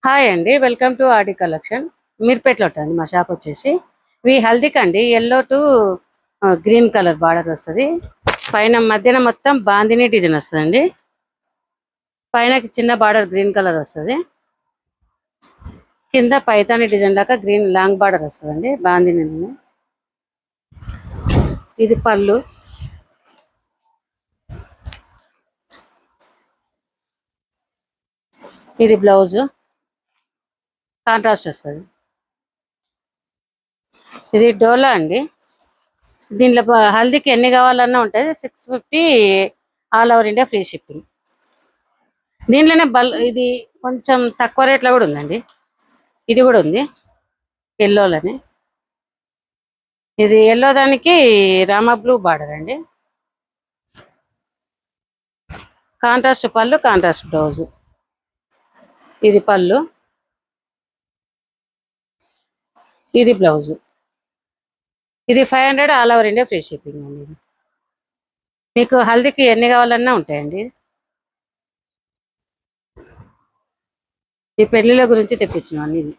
Hi అండి, welcome to RD collection. మీర్పేటలో ఉంటుంది మా షాప్ వచ్చేసి. ఇవి హల్దీకి అండి, yellow to green colour border వస్తుంది. పైన మధ్యన మొత్తం బాందిని డిజైన్ వస్తుందండి. పైన చిన్న బార్డర్ గ్రీన్ కలర్ వస్తుంది. కింద పైతాని డిజైన్ లాగా గ్రీన్ లాంగ్ బార్డర్ వస్తుందండి బాందిని. ఇది పళ్ళు, ఇది బ్లౌజ్ కాంట్రాస్ట్ వస్తుంది. ఇది డోలా అండి. దీంట్లో హల్దీకి ఎన్ని కావాలన్నా ఉంటుంది. 650 all over India free shipping. దీంట్లోనే ఇది కొంచెం తక్కువ రేట్లో కూడా ఉందండి. ఇది కూడా ఉంది ఎల్లోలని. ఇది ఎల్లో దానికి రామా బ్లూ బార్డర్ అండి. కాంట్రాస్ట్ పళ్ళు, కాంట్రాస్ట్ బ్లౌజ్. ఇది పళ్ళు, ఇది బ్లౌజ్. ఇది 500 all over India free shipping అండి. ఇది మీకు హల్దీకి ఎన్ని కావాలన్నా ఉంటాయండి. ఈ పెళ్లిళ్ళ గురించి తెప్పించినాం ఇది.